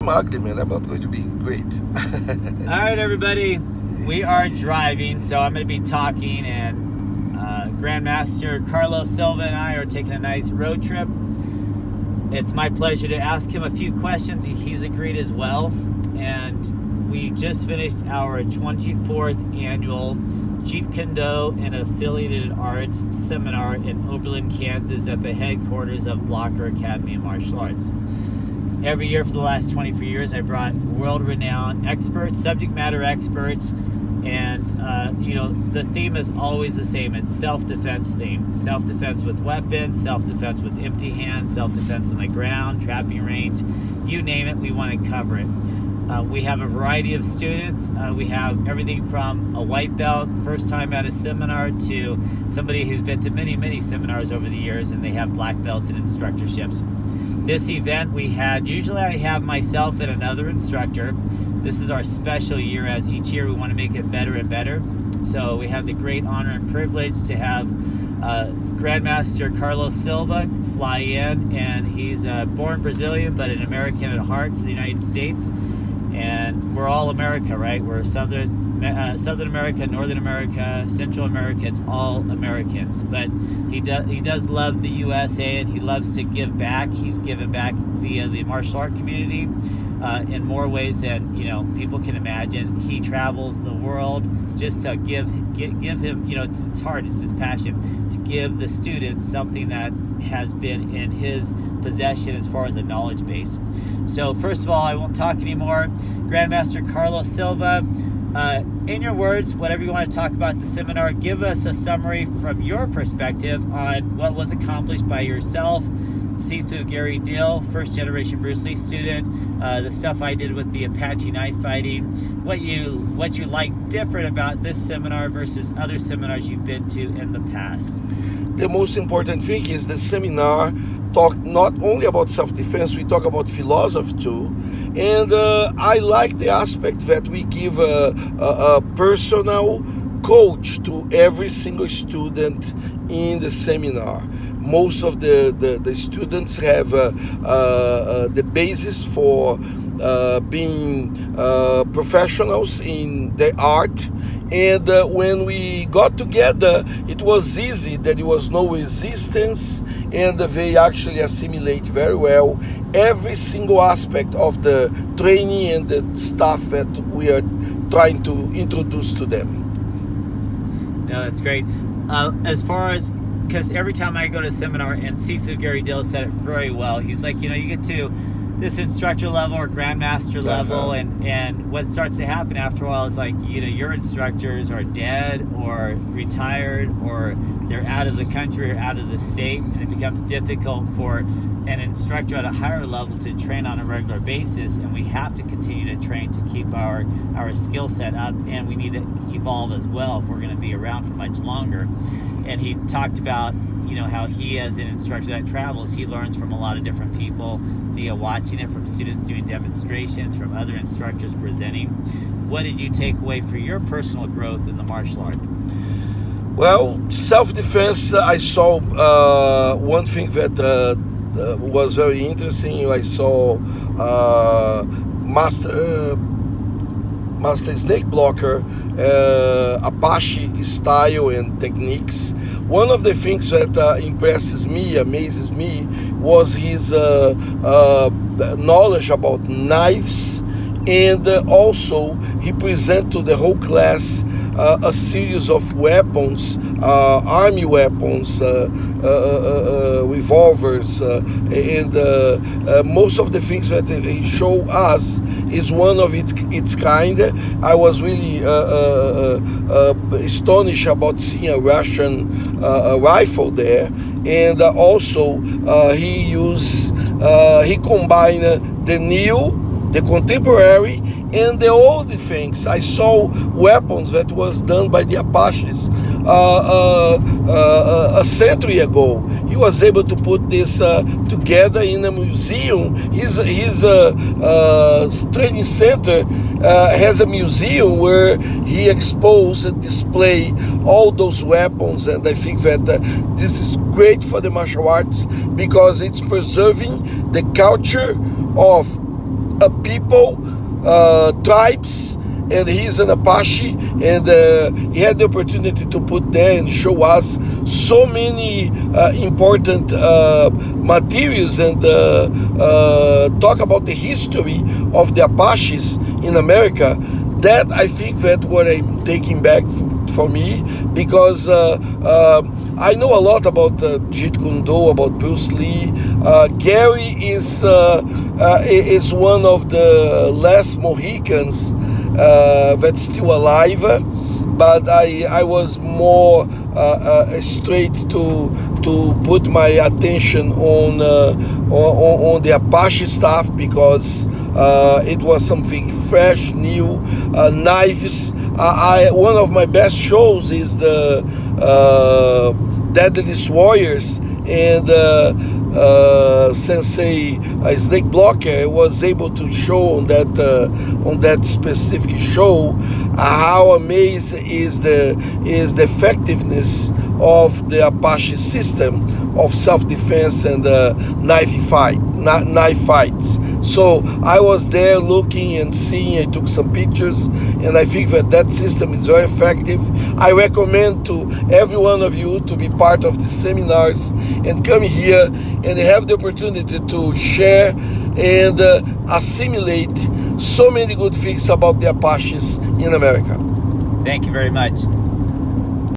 I'm ugly, man. I'm not going to be great. All right, everybody. We are driving, so I'm going to be talking, and Grandmaster Carlos Silva and I are taking a nice road trip. It's my pleasure to ask him a few questions. He's agreed as well. And we just finished our 24th annual Jeet Kune Do and Affiliated Arts Seminar in Oberlin, Kansas at the headquarters of Blocker Academy of Martial Arts. Every year for the last 24 years, I brought world-renowned experts, subject matter experts, and the theme is always the same. It's self-defense theme. Self-defense with weapons, self-defense with empty hands, self-defense on the ground, trapping range, you name it, we want to cover it. We have a variety of students. We have everything from a white belt, first time at a seminar, to somebody who's been to many, many seminars over the years, and they have black belts and instructorships. This event usually I have myself and another instructor. This is our special year, as each year we want to make it better and better. So we have the great honor and privilege to have Grandmaster Carlos Silva fly in, and he's born Brazilian but an American at heart for the United States. And we're all America, right? We're Southern America, Northern America, Central America. It's all Americans. But he does love the USA, and he loves to give back. He's given back via the martial art community in more ways than people can imagine. He travels the world just to give him. It's hard. It's his passion to give the students something that has been in his possession as far as a knowledge base. So first of all, I won't talk anymore. Grandmaster Carlos Silva, in your words, whatever you want to talk about the seminar, give us a summary from your perspective on what was accomplished by yourself, Sifu Gary Dill, first generation Bruce Lee student, the stuff I did with the Apache knife fighting, what you like different about this seminar versus other seminars you've been to in the past. The most important thing is the seminar talk not only about self-defense, we talk about philosophy too. And I like the aspect that we give a personal coach to every single student in the seminar. Most of the students have the basis for being professionals in the art. And when we got together, it was easy, there was no resistance, and they actually assimilate very well every single aspect of the training and the stuff that we are trying to introduce to them. No, that's great. As far as, because every time I go to a seminar, and Sifu Gary Dill said it very well, he's like, you get to this instructor level or grandmaster level, and what starts to happen after a while is like, your instructors are dead or retired, or they're out of the country or out of the state, and it becomes difficult for an instructor at a higher level to train on a regular basis. And we have to continue to train to keep our skill set up, and we need to evolve as well if we're going to be around for much longer. And he talked about how he, as an instructor that travels, he learns from a lot of different people via watching it, from students doing demonstrations, from other instructors presenting. What did you take away for your personal growth in the martial art? Well, self-defense, I saw one thing that was very interesting. I saw Master Snake Blocker, Apache style and techniques. One of the things that amazes me, was his knowledge about knives, and also he presented to the whole class a series of weapons, army weapons, revolvers, and most of the things that he showed us is one of its kind. I was really astonished about seeing a Russian rifle there, and also he combined the new, the contemporary, and the old things. I saw weapons that was done by the Apaches a century ago. He was able to put this together in a museum. His training center has a museum where he exposed and display all those weapons, and I think that this is great for the martial arts because it's preserving the culture of people, tribes, and he's an Apache, and he had the opportunity to put there and show us so many important materials and talk about the history of the Apaches in America. That I think that what I'm taking back for me, because I know a lot about Jeet Kune Do, about Bruce Lee. Gary is one of the last Mohicans that's still alive, but I was more straight to put my attention on the Apache stuff, because it was something fresh, new, knives. One of my best shows is the Deadliest Warriors, and Sensei Snake Blocker was able to show on that specific show how amazing is the effectiveness of the Apache system of self-defense and knife fights. So I was there looking and seeing. I took some pictures, and I think that system is very effective. I recommend to every one of you to be part of the seminars and come here and have the opportunity to share and assimilate so many good things about the Apaches in America. Thank you very much.